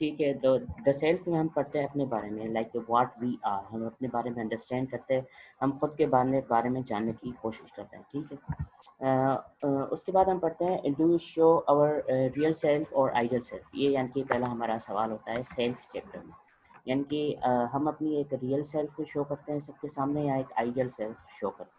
ठीक है, तो द सेल्फ में हम पढ़ते हैं अपने बारे में, लाइक व्हाट वी आर, हम अपने बारे में अंडरस्टैंड करते हैं, हम खुद के बारे में जानने की कोशिश करते हैं, ठीक है। उसके बाद हम पढ़ते हैं do show our real self और आइडियल सेल्फ, ये यानी कि पहला हमारा सवाल होता है सेल्फ चैप्टर में, यानी कि हम अपनी एक रियल सेल्फ शो करते हैं सबके सामने या एक आइडियल सेल्फ शो करते हैं।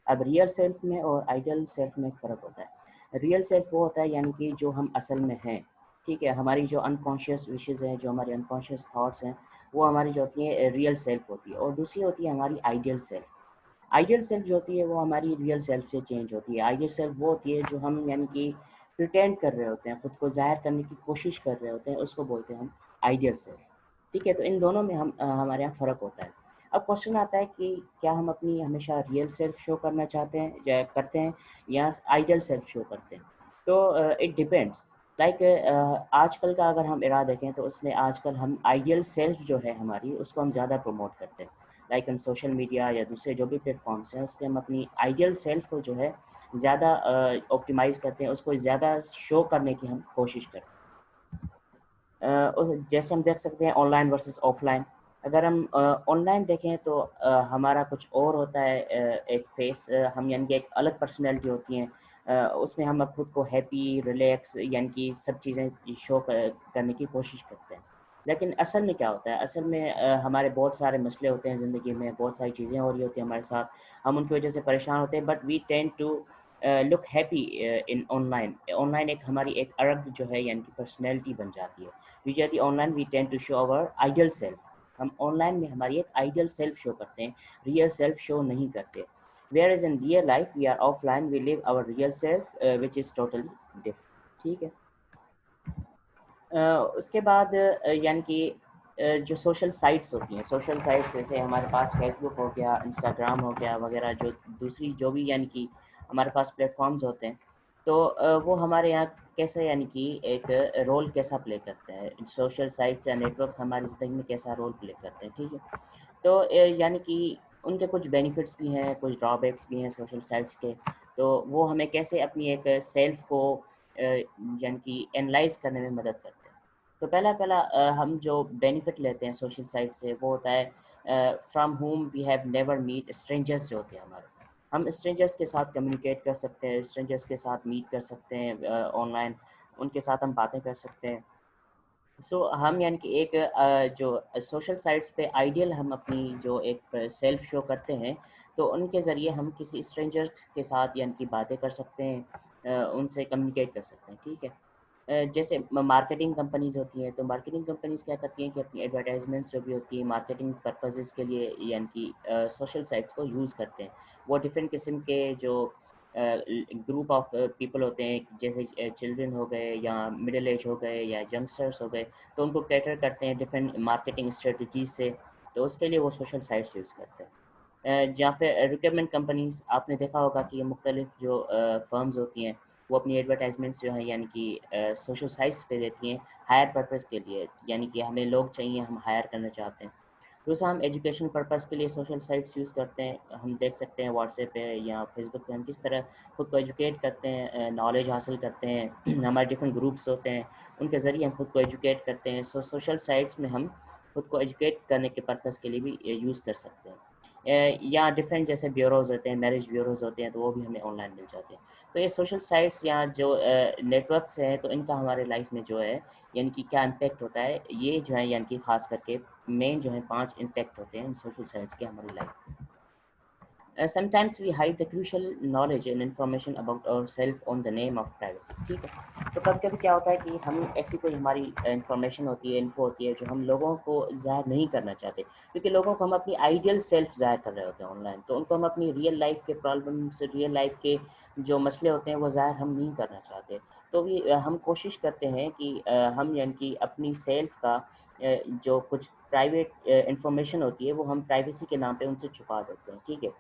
अब रियल सेल्फ में और आइडियल सेल्फ में एक फ़र्क होता है। रियल सेल्फ वो होता है यानी कि जो हम असल में हैं, ठीक है, हमारी जो अनकॉन्शियस विशेज़ हैं, जो हमारे अनकॉन्शियस थॉट्स हैं, वो हमारी जो होती हैं रियल सेल्फ होती है, और दूसरी होती है हमारी आइडियल सेल्फ। आइडियल सेल्फ जो होती है वो हमारी रियल सेल्फ से चेंज होती है। आइडियल सेल्फ वो होती है जो हम यानी कि प्रिटेंड कर रहे होते हैं, खुद को ज़ाहिर करने की कोशिश कर रहे होते हैं, उसको बोलते हैं हम आइडियल सेल्फ। ठीक है, तो इन दोनों में हमारे यहाँ फ़र्क होता है। अब क्वेश्चन आता है कि क्या हम अपनी हमेशा रियल सेल्फ शो करना चाहते हैं या करते हैं, या आइडियल सेल्फ शो करते हैं? तो इट डिपेंड्स, लाइक आजकल का अगर हम इरा देखें तो उसमें आजकल हम आइडियल सेल्फ जो है हमारी, उसको हम ज़्यादा प्रमोट करते हैं। लाइक हम सोशल मीडिया या दूसरे जो भी प्लेटफॉर्म्स हैं, उस पर हम अपनी आइडियल सेल्फ को जो है ज़्यादा ऑप्टिमाइज़ करते हैं, उसको ज़्यादा शो करने की हम कोशिश करते हैं। जैसे हम देख सकते हैं ऑनलाइन वर्सेस ऑफलाइन। अगर हम ऑनलाइन देखें तो हमारा कुछ और होता है, एक फेस, हम यानी कि एक अलग पर्सनैलिटी होती हैं, उसमें हम अब खुद को हैप्पी, रिलैक्स यानी कि सब चीज़ें शो करने की कोशिश करते हैं। लेकिन असल में क्या होता है, असल में हमारे बहुत सारे मसले होते हैं ज़िंदगी में, बहुत सारी चीज़ें हो रही होती हैं हमारे साथ, हम उनकी वजह से परेशान होते हैं, but we tend to look happy in online. Online एक हमारी एक अलग जो है यानी कि पर्सनैलिटी बन जाती है। Usually online we tend to show our ideal self, हम ऑनलाइन में हमारी एक आइडियल सेल्फ शो करते हैं, रियल सेल्फ शो नहीं करते। Where is in real life we are offline, we live our real self which is totally different, ठीक है। उसके बाद यानी कि जो सोशल साइट्स होती हैं, सोशल साइट्स जैसे हमारे पास फेसबुक हो गया, इंस्टाग्राम हो गया वगैरह, जो दूसरी जो भी यानी कि हमारे पास प्लेटफॉर्म्स होते हैं, तो वो हमारे यहाँ कैसे यानी कि एक रोल कैसा प्ले करते हैं, सोशल साइट्स या नेटवर्क्स हमारी ज़िंदगी में कैसा रोल प्ले करते हैं, ठीक है। तो यानी कि उनके कुछ बेनिफिट्स भी हैं, कुछ ड्रॉबैक्स भी हैं सोशल साइट्स के। तो वो हमें कैसे अपनी एक सेल्फ को यानी कि एनालाइज करने में मदद करते हैं। तो पहला पहला हम जो बेनिफिट लेते हैं सोशल साइट से, वो होता है from home we have never meet strangers, जो होते हैं हमारे, हम स्ट्रेंजर्स के साथ कम्युनिकेट कर सकते हैं, स्ट्रेंजर्स के साथ मीट कर सकते हैं ऑनलाइन, उनके साथ हम बातें कर सकते हैं। हम यानी कि एक जो सोशल साइट्स पे आइडियल हम अपनी जो एक सेल्फ शो करते हैं, तो उनके ज़रिए हम किसी स्ट्रेंजर के साथ यानी कि बातें कर सकते हैं, उनसे कम्युनिकेट कर सकते हैं, ठीक है। जैसे मार्केटिंग कंपनीज़ होती हैं, तो मार्केटिंग कंपनीज़ क्या करती हैं कि अपनी एडवर्टाइजमेंट्स जो भी होती है मार्केटिंग पर्पसेस के लिए यानी कि सोशल साइट्स को यूज़ करते हैं। वो डिफरेंट किस्म के जो ग्रुप ऑफ पीपल होते हैं, जैसे चिल्ड्रन हो गए या मिडिल एज हो गए या यंगस्टर्स हो गए, तो उनको कैटर करते हैं डिफरेंट मार्केटिंग स्ट्रेटजीज से, तो उसके लिए वो सोशल साइट्स यूज़ करते हैं। जहाँ पे रिक्रूटमेंट कंपनीज़, आपने देखा होगा कि ये मुख्तलिफ जो फर्म्स होती हैं, वो अपनी एडवर्टाइजमेंट्स जो हैं यानी कि सोशल साइट्स पे देती हैं हायर पर्पज़ के लिए, यानी कि हमें लोग चाहिए, हम हायर करना चाहते हैं। दूसरा, हम एजुकेशन पर्पज़ के लिए सोशल साइट्स यूज़ करते हैं, हम देख सकते हैं व्हाट्सएप पे या फेसबुक पे हम किस तरह खुद को एजुकेट करते हैं, नॉलेज हासिल करते हैं। हमारे डिफरेंट ग्रुप्स होते हैं, उनके ज़रिए हम खुद को एजुकेट करते हैं। सोशल साइट्स में हम खुद को एजुकेट करने के पर्पज़ के लिए भी यूज़ कर सकते हैं। या डिफरेंट जैसे ब्यूरोज़ होते हैं, मैरिज ब्यूरोज़ होते हैं, तो वो भी हमें ऑनलाइन मिल जाते हैं। तो ये सोशल साइट्स या जो नेटवर्क्स हैं, तो इनका हमारे लाइफ में जो है यानी कि क्या इम्पैक्ट होता है, ये जो है यानी कि ख़ास करके मेन जो है 5 इम्पैक्ट होते हैं सोशल साइट्स के हमारी life. Sometimes we hide the crucial knowledge and information about ourselves on the name of privacy, ठीक है। तो कभी कभी क्या होता है कि हम ऐसी कोई हमारी इंफॉर्मेशन होती है, इन्फो होती है, जो हम लोगों को ज़ाहिर नहीं करना चाहते, क्योंकि लोगों को हम अपनी आइडियल सेल्फ ज़ाहिर कर रहे होते हैं ऑनलाइन, तो उनको हम अपनी रियल लाइफ के प्रॉब्लम्स, रियल लाइफ के जो मसले होते हैं वो ज़ाहिर हम नहीं करना चाहते। तो भी हम कोशिश करते हैं कि हम यानी कि अपनी सेल्फ का जो कुछ प्राइवेट इंफॉर्मेशन होती है, वो हम प्राइवेसी के नाम पे उनसे छुपा देते हैं, ठीक है।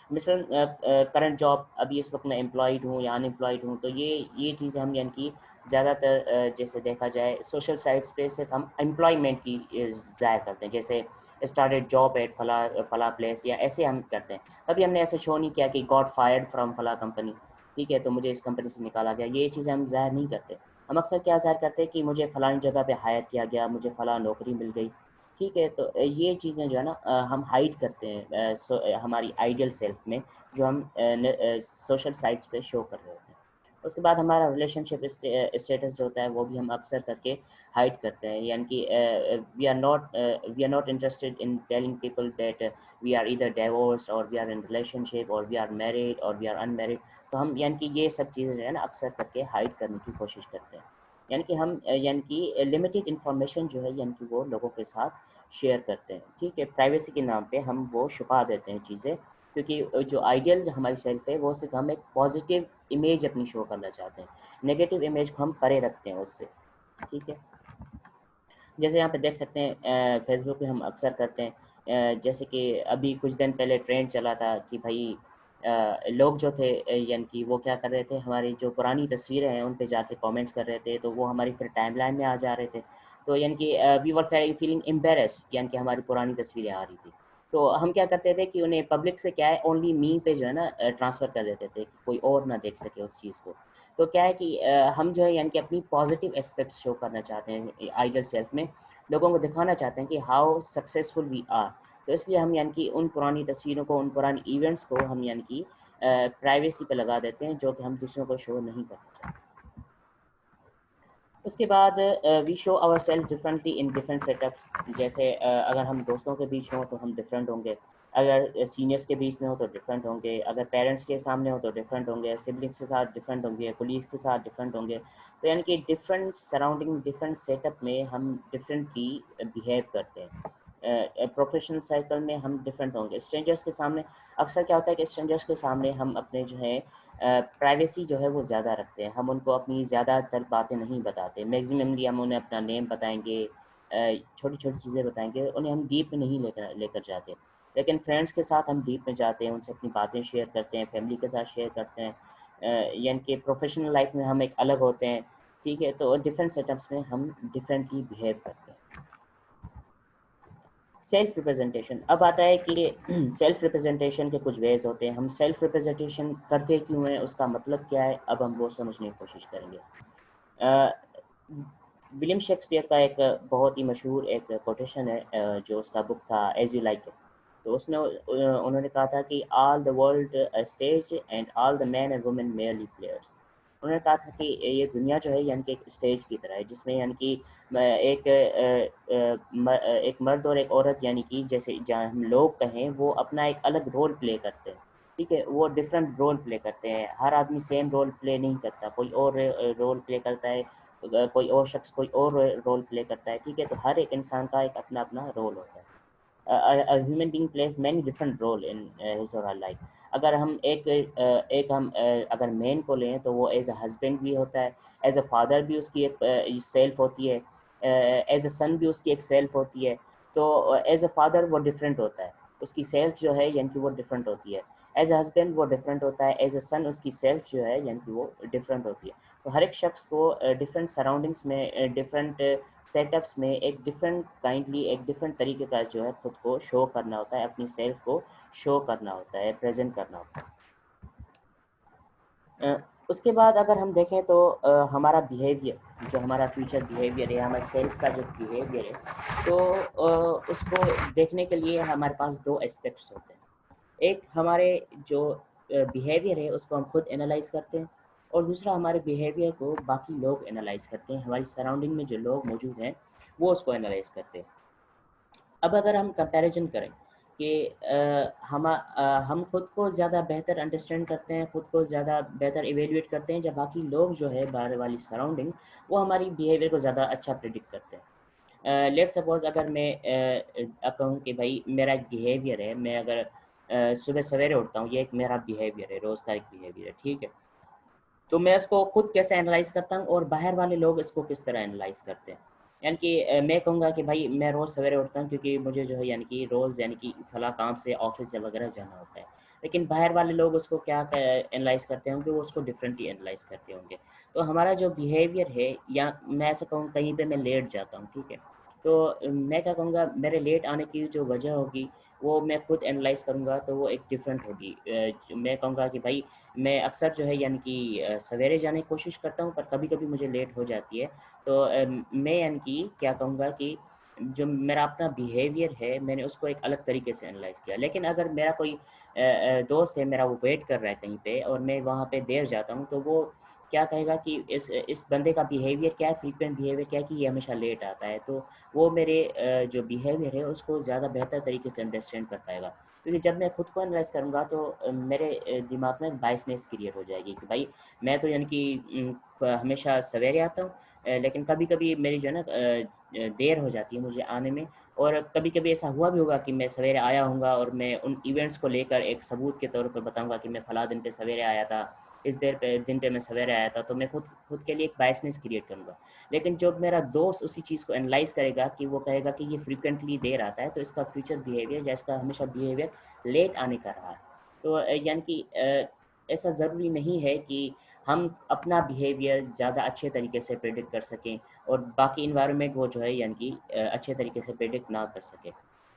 मिसल करंट जॉब, अभी इस वक्त मैं एम्प्लॉयड हूँ या अनएम्प्लॉयड हूँ, तो ये चीज़ें हम यानी कि ज़्यादातर जैसे देखा जाए सोशल साइट्स पे सिर्फ हम एम्प्लॉयमेंट की ज़ाहिर करते हैं, जैसे स्टार्टेड जॉब एट फला फला प्लेस, या ऐसे हम करते हैं। कभी हमने ऐसे शो नहीं किया कि गॉट फायर्ड फ्रॉम फला कंपनी, ठीक है, तो मुझे इस कंपनी से निकाला गया, ये चीज़ें हम ज़ाहिर नहीं करते। हम अक्सर क्या ज़ाहिर करते हैं कि मुझे फ़लानी जगह पे हायर किया गया, मुझे फ़लाँ नौकरी मिल गई, ठीक है? तो ये चीज़ें जो है ना हम हाइड करते हैं हमारी आइडियल सेल्फ में, जो हम सोशल साइट्स पे शो कर रहे होते हैं। उसके बाद हमारा रिलेशनशिप स्टेटस जो होता है वो भी हम अक्सर करके हाइड करते हैं, यानी कि we are not interested in telling people that we are either divorced और वी आर इन रिलेशनशिप और वी आर मैरिड और वी आर अनमैरिड। तो हम यानी कि ये सब चीज़ें जो है ना अक्सर करके हाइड करने की कोशिश करते हैं, यानी कि हम यानी कि लिमिटेड इन्फॉर्मेशन जो है यानी कि वो लोगों के साथ शेयर करते हैं, ठीक है? प्राइवेसी के नाम पे हम वो छुपा देते हैं चीज़ें, क्योंकि जो आइडियल जो हमारी सेल्फ है वो सिर्फ हम एक पॉजिटिव इमेज अपनी शो करना चाहते हैं, नेगेटिव इमेज को हम परे रखते हैं उससे, ठीक है? जैसे यहाँ पे देख सकते हैं फेसबुक पे हम अक्सर करते हैं, जैसे कि अभी कुछ दिन पहले ट्रेंड चला था कि भाई लोग जो थे यानी कि वो क्या कर रहे थे, हमारी जो पुरानी तस्वीरें हैं उन पे जाके कमेंट्स कर रहे थे, तो वो हमारी फिर टाइमलाइन में आ जा रहे थे। तो यानी कि वी वर फीलिंग एम्बेरस्ड, यानी कि हमारी पुरानी तस्वीरें आ रही थी। तो हम क्या करते थे कि उन्हें पब्लिक से क्या है ओनली मी पे जो है ना ट्रांसफ़र कर देते थे कि कोई और ना देख सके उस चीज़ को। तो क्या है कि हम जो है यानी कि अपनी पॉजिटिव एस्पेक्ट्स शो करना चाहते हैं आइडियल सेल्फ में, लोगों को दिखाना चाहते हैं कि हाउ सक्सेसफुल वी आर। तो इसलिए हम यानी कि उन पुरानी तस्वीरों को, उन पुरानी इवेंट्स को हम यानी कि प्राइवेसी पे लगा देते हैं, जो कि हम दूसरों को शो नहीं करना चाहते। उसके बाद we show our self differently in different setups. जैसे अगर हम दोस्तों के बीच हों तो हम डिफरेंट होंगे, अगर सीनियर्स के बीच में हो तो डिफरेंट होंगे, अगर पेरेंट्स के सामने हो तो डिफरेंट होंगे, सिबलिंग्स के साथ डिफरेंट होंगे, कोलीग्स के साथ डिफरेंट होंगे। तो यानी कि डिफरेंट सराउंडिंग, डिफरेंट सेटअप में हम डिफरेंटली बिहेव करते हैं। प्रोफेशनल साइकिल में हम डिफरेंट होंगे। स्ट्रेंजर्स के सामने अक्सर क्या होता है कि स्ट्रेंजर्स के सामने हम अपने जो है प्राइवेसी जो है वो ज़्यादा रखते हैं, हम उनको अपनी ज़्यादातर बातें नहीं बताते। मैक्सिममली हम उन्हें अपना नेम बताएँगे, छोटी-छोटी चीज़ें बताएँगे, उन्हें हम डीप में नहीं लेकर लेकर जाते। लेकिन फ्रेंड्स के साथ हम डीप में जाते हैं, उनसे अपनी बातें शेयर करते हैं, फैमिली के साथ शेयर करते हैं। यानी कि प्रोफ़ेशनल लाइफ़ में हम एक अलग होते हैं, ठीक है? तो डिफरेंट सेटअप्स में हम डिफरेंटली बिहेव करते हैं। सेल्फ रिप्रेजेंटेशन, अब आता है कि सेल्फ रिप्रेजेंटेशन के कुछ वेज होते हैं। हम सेल्फ रिप्रेजेंटेशन करते क्यों हैं, उसका मतलब क्या है, अब हम वो समझने की कोशिश करेंगे। विलियम शेक्सपियर का एक बहुत ही मशहूर एक कोटेशन है, जो उसका बुक था एज यू लाइक इट। तो उसमें उन्होंने कहा था कि all the world stage and all the man and women merely players. उन्होंने कहा था कि ये दुनिया जो है यानी कि एक स्टेज की तरह है, जिसमें यानी कि एक मर्द और एक औरत, यानी कि जैसे जहाँ हम लोग कहें, वो अपना एक अलग रोल प्ले करते हैं, ठीक है? वो डिफरेंट रोल प्ले करते हैं, हर आदमी सेम रोल प्ले नहीं करता, कोई और रोल प्ले करता है, कोई और शख्स कोई और रोल प्ले करता है, ठीक है? तो हर एक इंसान का एक अपना अपना रोल होता है। Human being plays many different role in his और हर लाइफ। अगर हम अगर मेन को लें तो वो एज अ हस्बैंड भी होता है, एज अ फादर भी उसकी एक सेल्फ होती है, एज अ सन भी उसकी एक सेल्फ होती है। तो एज अ फादर वो डिफरेंट होता है, उसकी सेल्फ जो है यानी कि वो डिफरेंट होती है। एज अ हस्बैंड वो डिफरेंट होता है, एज अ सन उसकी सेल्फ जो है यानी कि वो डिफरेंट होती है। तो हर एक शख्स को डिफरेंट सराउंडिंग्स में, डिफरेंट सेटअप्स में एक डिफरेंट काइंडली, एक डिफरेंट तरीके का जो है खुद को शो करना होता है, अपनी सेल्फ को शो करना होता है, प्रेजेंट करना होता है। अ, उसके बाद अगर हम देखें तो हमारा बिहेवियर, जो हमारा फ्यूचर बिहेवियर है, हमारे सेल्फ का जो बिहेवियर है, तो उसको देखने के लिए हमारे पास दो एस्पेक्ट्स होते हैं। एक हमारे जो बिहेवियर है उसको हम खुद एनालाइज करते हैं, और दूसरा हमारे बिहेवियर को बाकी लोग एनालाइज करते हैं, हमारी सराउंडिंग में जो लोग मौजूद हैं वो उसको एनालाइज करते हैं। अब अगर हम कंपैरिजन करें कि हम खुद को ज़्यादा बेहतर अंडरस्टैंड करते हैं, खुद को ज़्यादा बेहतर इवेल्युएट करते हैं, जब बाकी लोग जो है बाहर वाली सराउंडिंग, वो हमारी बिहेवियर को ज़्यादा अच्छा प्रिडिक्ट करते हैं। लेट्स सपोज अगर मैं अब कहूँ कि भाई मेरा एक बिहेवियर है, मैं अगर सुबह सवेरे उठता हूँ, ये एक मेरा बिहेवियर है, रोज़ का एक बिहेवियर है, ठीक है? तो मैं इसको खुद कैसे एनालाइज़ करता हूँ और बाहर वाले लोग इसको किस तरह एनालाइज़ करते हैं। यानी कि मैं कहूँगा कि भाई मैं रोज़ सवेरे उठता हूँ क्योंकि मुझे जो है यानी कि रोज़ यानी कि फलाँ काम से ऑफ़िस या वगैरह जाना होता है। लेकिन बाहर वाले लोग उसको क्या एनालाइज़ करते होंगे, वो उसको डिफरेंटली एनालाइज़ करते होंगे। तो हमारा जो बिहेवियर है, या मैं ऐसा कहूँ कहीं पे मैं लेट जाता हूँ, ठीक है? तो मैं क्या कहूँगा, मेरे लेट आने की जो वजह होगी वो मैं खुद एनालाइज़ करूँगा तो वो एक डिफरेंट होगी। मैं कहूँगा कि भाई मैं अक्सर जो है यानी कि सवेरे जाने की कोशिश करता हूँ, पर कभी-कभी मुझे लेट हो जाती है। तो मैं यानी कि क्या कहूँगा कि जो मेरा अपना बिहेवियर है, मैंने उसको एक अलग तरीके से एनालाइज़ किया। लेकिन अगर मेरा कोई दोस्त है, मेरा वो वेट कर रहा है कहीं पे और मैं वहाँ पे देर जाता हूँ, तो वो क्या कहेगा कि इस बंदे का बिहेवियर क्या है, फ्रीक्वेंट बिहेवियर क्या है कि ये हमेशा लेट आता है। तो वो मेरे जो बिहेवियर है उसको ज़्यादा बेहतर तरीके से अंडरस्टैंड कर पाएगा। क्योंकि जब मैं खुद को एनालाइज़ करूँगा तो मेरे दिमाग में बायसनेस क्रिएट हो जाएगी कि भाई मैं तो यानी कि हमेशा सवेरे आता हूँ, लेकिन कभी-कभी मेरी जो है ना देर हो जाती है मुझे आने में। और कभी-कभी ऐसा हुआ भी होगा कि मैं सवेरे आया होऊँगा और मैं उन इवेंट्स को लेकर एक सबूत के तौर पे बताऊँगा कि मैं फलाँ दिन पे सवेरे आया था, इस दिन पे मैं सवेरे आया था, तो मैं खुद खुद के लिए एक बायसनेस क्रिएट करूँगा। लेकिन जब मेरा दोस्त उसी चीज़ को एनालाइज़ करेगा कि वो कहेगा कि ये फ्रीक्वेंटली देर आता है, तो इसका फ्यूचर बिहेवियर या इसका हमेशा बिहेवियर लेट आने का रहा है। तो यानी कि ऐसा ज़रूरी नहीं है कि हम अपना बिहेवियर ज़्यादा अच्छे तरीके से प्रेडिक्ट कर सकें और बाकी एनवायरनमेंट वो जो है यानी कि अच्छे तरीके से प्रेडिक्ट ना कर सके।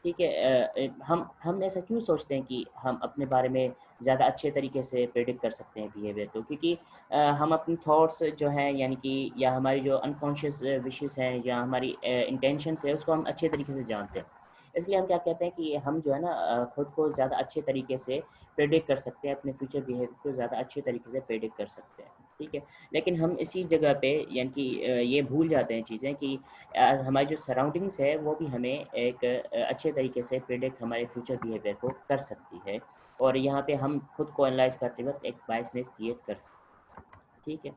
ठीक है। हम ऐसा क्यों सोचते हैं कि हम अपने बारे में ज़्यादा अच्छे तरीके से प्रेडिक्ट कर सकते हैं बिहेवियर को? क्योंकि हम अपने थॉट्स जो हैं यानी कि या हमारी जो अनकॉन्शियस विशेस हैं या हमारी इंटेंशंस है उसको हम अच्छे तरीके से जानते हैं। इसलिए हम क्या कहते हैं कि हम जो है ना खुद को ज़्यादा अच्छे तरीके से प्रेडिक्ट कर सकते हैं, अपने फ्यूचर बिहेवियर को ज़्यादा अच्छे तरीके से प्रेडिक्ट कर सकते हैं। ठीक है। लेकिन हम इसी जगह पे यानी कि ये भूल जाते हैं चीज़ें कि हमारी जो सराउंडिंग्स है वो भी हमें एक अच्छे तरीके से प्रेडिक्ट हमारे फ्यूचर बिहेवियर को कर सकती है। और यहाँ पे हम खुद को एनालाइज़ करते वक़्त एक बायसनेस क्रिएट कर सकते हैं। ठीक है।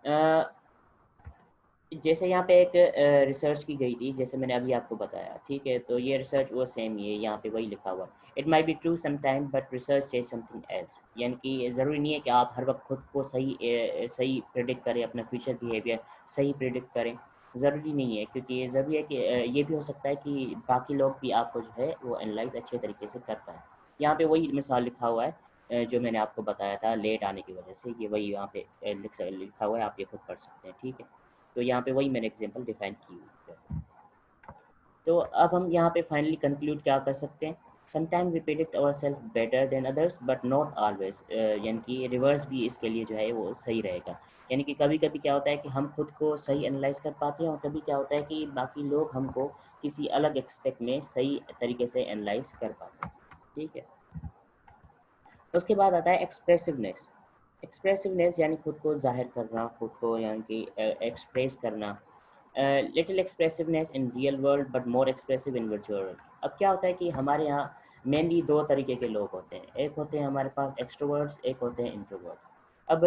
अ, जैसे यहाँ पे एक रिसर्च की गई थी, जैसे मैंने अभी आपको बताया, ठीक है? तो ये रिसर्च वो सेम ही है, यहाँ पे वही लिखा हुआ है। It might be true sometime but research says something else. यानी कि ज़रूरी नहीं है कि आप हर वक़्त खुद को सही प्रेडिक्ट करें, अपना फ्यूचर बिहेवियर सही प्रेडिक्ट करें, ज़रूरी नहीं है। क्योंकि ये ज़रूरी है कि ये भी हो सकता है कि बाकी लोग भी आपको जो है वो एनालाइज़ अच्छे तरीके से कर पाएँ। यहाँ पे वही मिसाल लिखा हुआ है जो मैंने आपको बताया था लेट आने की वजह से, ये वही यहाँ पे लिखा हुआ है, आप ये खुद पढ़ सकते हैं, ठीक है? तो यहाँ पे वही मैंने एग्जांपल डिफाइन की हुई है। तो अब हम यहाँ पे फाइनली कंक्लूड क्या कर सकते हैं? Sometime we predict ourselves better than others but not always. यानी कि रिवर्स भी इसके लिए जो है वो सही रहेगा। यानी कि कभी-कभी क्या होता है कि हम खुद को सही एनालाइज़ कर पाते हैं और कभी क्या होता है कि बाकी लोग हमको किसी अलग एस्पेक्ट में सही तरीके से एनालाइज़ कर पाते हैं। ठीक है? उसके बाद आता है एक्सप्रेसिवनेस। एक्सप्रेसिवनेस यानी खुद को ज़ाहिर करना, खुद को यानी कि एक्सप्रेस करना। Little expressiveness in real world but more expressive in virtual world. अब क्या होता है कि हमारे यहाँ मेनली 2 तरीके के लोग होते हैं। एक होते हैं हमारे पास एक्सट्रोवर्ट्स, एक होते हैं इंट्रोवर्ट्स। अब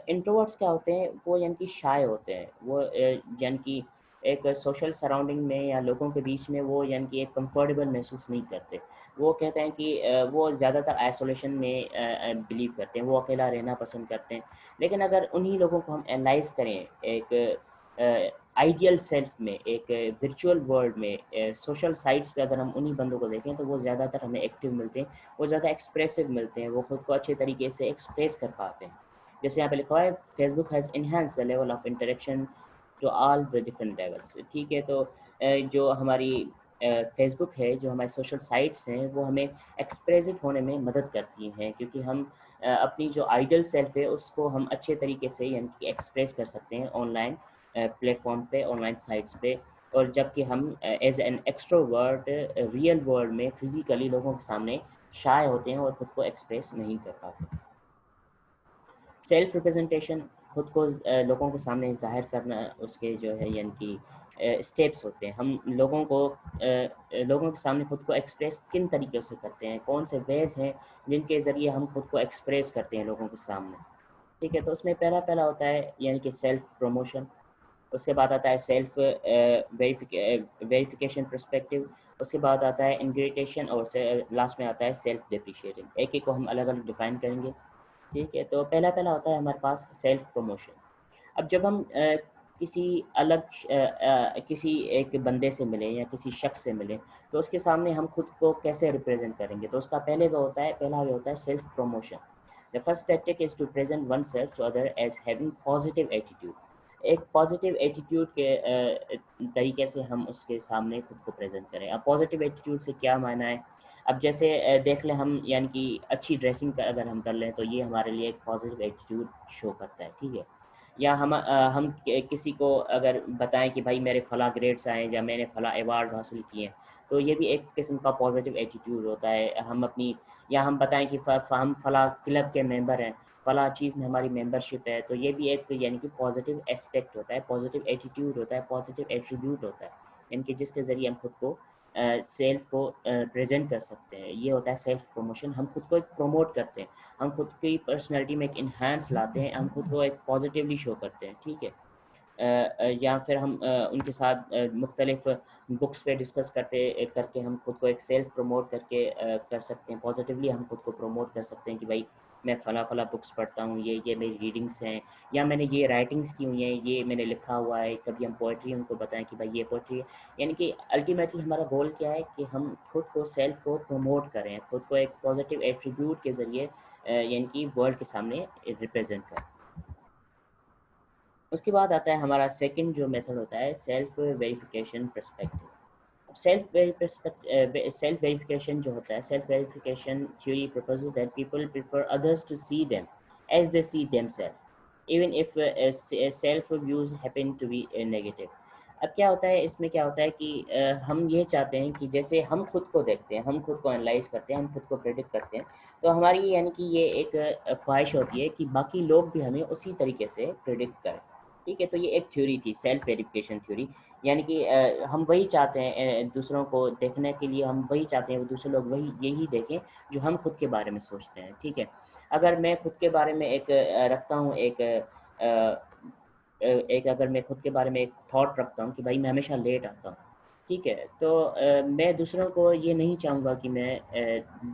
इंट्रोवर्ट्स क्या होते हैं, वो यानी कि शाय होते हैं। वो यानी कि एक सोशल सराउंडिंग में या लोगों के बीच में वो यानी कि एक कंफर्टेबल महसूस नहीं करते। वो कहते हैं कि वो ज़्यादातर आइसोलेशन में बिलीव करते हैं, वो अकेला रहना पसंद करते हैं। लेकिन अगर उन्हीं लोगों को हम एनालाइज़ करें एक आइडियल सेल्फ में, एक वर्चुअल वर्ल्ड में, सोशल साइट्स पे अगर हम उन्हीं बंदों को देखें तो वो ज़्यादातर हमें एक्टिव मिलते हैं, वो ज़्यादा एक्सप्रेसिव मिलते हैं, वो खुद को अच्छे तरीके से एक्सप्रेस कर पाते हैं। जैसे यहाँ पे लिखा हुआ है, Facebook has enhanced the level of interaction to all the different levels. ठीक है। तो जो हमारी फेसबुक है, जो हमारे सोशल साइट्स हैं, वो हमें एक्सप्रेसिव होने में मदद करती हैं, क्योंकि हम अपनी जो आइडियल सेल्फ है उसको हम अच्छे तरीके से यानी कि एक्सप्रेस कर सकते हैं ऑनलाइन प्लेटफॉर्म पे, ऑनलाइन साइट्स पे। और जबकि हम as an extrovert real world में फिजिकली लोगों के सामने शाय होते हैं और खुद को एक्सप्रेस नहीं कर पाते। सेल्फ रिप्रेजेंटेशन, खुद को लोगों के सामने ज़ाहिर करना, उसके जो है यानी कि स्टेप्स होते हैं। हम लोगों के सामने खुद को एक्सप्रेस किन तरीक़ों से करते हैं, कौन से वेज़ हैं जिनके ज़रिए हम खुद को एक्सप्रेस करते हैं लोगों के सामने। ठीक है? तो उसमें पहला होता है यानी कि सेल्फ प्रमोशन। उसके बाद आता है सेल्फ वेरिफिकेशन पर्सपेक्टिव। उसके बाद आता है इंग्रेटेशन और लास्ट में आता है सेल्फ डेप्रिशिएटिंग। एक-एक को हम अलग-अलग डिफ़ाइन करेंगे। ठीक है? तो पहला होता है हमारे पास सेल्फ प्रमोशन। अब जब हम किसी एक बंदे से मिलें या किसी शख्स से मिलें, तो उसके सामने हम खुद को कैसे रिप्रेज़ेंट करेंगे? तो उसका पहला वे होता है self promotion. The first tactic is to present oneself to other as having positive attitude. एक पॉजिटिव एटीट्यूड के तरीके से हम उसके सामने खुद को प्रेजेंट करें। अब पॉजिटिव एटीट्यूड से क्या माना है, अब जैसे देख लें हम, यानी कि अच्छी ड्रेसिंग का अगर हम कर लें तो ये हमारे लिए एक पॉजिटिव एटीट्यूड शो करता है, ठीक है। या हम किसी को अगर बताएं कि भाई मेरे फ़लाँ ग्रेड्स आए या मैंने फ़लाँ अवार्ड हासिल किए हैं, तो ये भी एक किस्म का पॉजिटिव एटीट्यूड होता है। हम अपनी, या हम बताएं कि हम फ़लाँ क्लब के मेंबर हैं, फ़लाँ चीज़ में हमारी मेंबरशिप है, तो ये भी एक यानी कि पॉजिटिव एस्पेक्ट होता है, पॉजिटिव एटीट्यूड होता है, पॉजिटिव एट्रीब्यूट होता है, यानी कि जिसके ज़रिए हम खुद को सेल्फ को प्रेजेंट कर सकते हैं। ये होता है सेल्फ प्रमोशन, हम खुद को एक प्रमोट करते हैं, हम खुद की पर्सनैलिटी में एक इन्हांस लाते हैं, हम खुद को एक पॉजिटिवली शो करते हैं, ठीक है। या फिर हम उनके साथ मुख्तलिफ बुक्स पे डिस्कस करके हम खुद को एक सेल्फ प्रमोट करके कर सकते हैं, पॉजिटिवली हम खुद को प्रमोट कर सकते हैं कि भाई मैं फ़लाँ फ़लाँ बुक्स पढ़ता हूँ, ये मेरी रीडिंग्स हैं, या मैंने ये राइटिंग्स की हुई हैं, ये मैंने लिखा हुआ है। कभी हम पोइट्री उनको बताएं कि भाई ये पोइट्री है। यानी कि अल्टीमेटली हमारा गोल क्या है कि हम खुद को, सेल्फ को प्रमोट करें, खुद को एक पॉजिटिव एट्रीब्यूट के ज़रिए यानी कि वर्ल्ड के सामने रिप्रेजेंट करें। उसके बाद आता है हमारा सेकंड जो मेथड होता है, self verification perspective. Self verification जो होता है, self verification theory proposes that people prefer others to see them as they see themselves even if self views happen to be negative। अब क्या होता है, इसमें क्या होता है कि हम ये चाहते हैं कि जैसे हम खुद को देखते हैं, हम खुद को एनालाइज करते हैं, हम खुद को प्रेडिक्ट करते हैं, तो हमारी यानी कि ये एक ख्वाहिश होती है कि बाकी लोग भी हमें उसी तरीके से प्रेडिक्ट करें, ठीक है। तो ये एक थ्योरी थी, सेल्फ वेरिफिकेशन थ्योरी, यानी कि हम वही चाहते हैं, दूसरों को देखने के लिए हम वही चाहते हैं, दूसरे लोग वही यही देखें जो हम खुद के बारे में सोचते हैं, ठीक है। अगर मैं खुद के बारे में एक रखता हूँ एक अगर मैं खुद के बारे में एक थॉट रखता हूँ कि भाई मैं हमेशा लेट आता हूँ, ठीक है, तो मैं दूसरों को ये नहीं चाहूँगा कि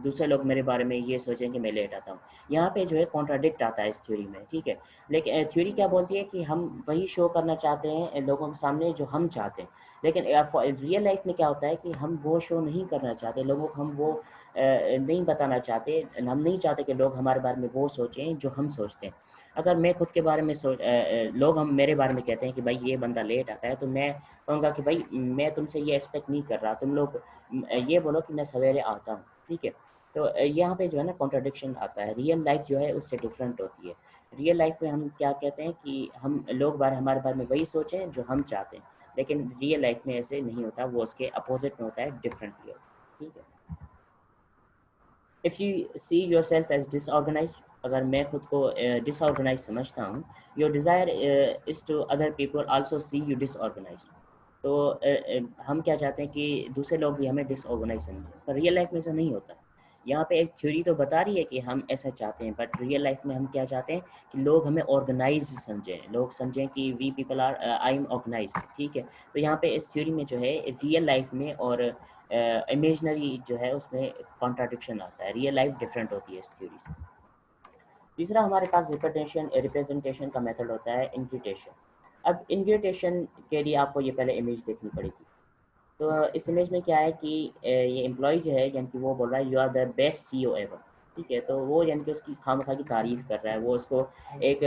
दूसरे लोग मेरे बारे में ये सोचें कि मैं लेट आता हूँ। यहाँ पे जो है कॉन्ट्राडिक्ट आता है इस थ्योरी में, ठीक है। लेकिन थ्योरी क्या बोलती है कि हम वही शो करना चाहते हैं लोगों के सामने जो हम चाहते हैं, लेकिन रियल लाइफ में क्या होता है कि हम वो शो नहीं करना चाहते लोगों को, हम वो नहीं बताना चाहते, हम नहीं चाहते कि लोग हमारे बारे में वो सोचें जो हम सोचते हैं। अगर मैं खुद के बारे में लोग हम मेरे बारे में कहते हैं कि भाई ये बंदा लेट आता है, तो मैं कहूँगा कि भाई मैं तुमसे ये एक्सपेक्ट नहीं कर रहा, तुम लोग ये बोलो कि मैं सवेरे आता हूँ, ठीक है। तो यहाँ पे जो है ना कॉन्ट्रडिक्शन आता है, रियल लाइफ जो है उससे डिफरेंट होती है। रियल लाइफ में हम क्या कहते हैं कि हम लोग हमारे बारे में वही सोचें जो हम चाहते हैं, लेकिन रियल लाइफ में ऐसे नहीं होता, वो उसके अपोजिट में होता है, डिफरेंटली होता है, ठीक है। If you see your self as disorganize, अगर मैं खुद को डिसऑर्गेनाइज समझता हूँ, your desire is to other people also see you disorganize. तो हम क्या चाहते हैं कि दूसरे लोग भी हमें डिसऑर्गेनाइज समझें, पर रियल लाइफ में ऐसा नहीं होता। यहाँ पे एक थ्योरी तो बता रही है कि हम ऐसा चाहते हैं, बट रियल लाइफ में हम क्या चाहते हैं कि लोग हमें ऑर्गेनाइज समझें, लोग समझें कि we people are, I am organized, ठीक है। तो यहाँ पे इस थ्योरी में जो है रियल लाइफ में और इमेजनरी जो है उसमें कॉन्ट्राडिक्शन आता है, रियल लाइफ डिफरेंट होती है इस थ्योरी से। तीसरा हमारे पास रिप्रेजेंटेशन का मेथड होता है इंक्यूटेशन। अब इंक्यूटेशन के लिए आपको ये पहले इमेज देखनी पड़ेगी। तो इस इमेज में क्या है कि ये एम्प्लॉय जो है, यानी कि वो बोल रहा है you are the best CEO ever, ठीक है। तो वो यानी कि उसकी खामखा की तारीफ़ कर रहा है, वो उसको एक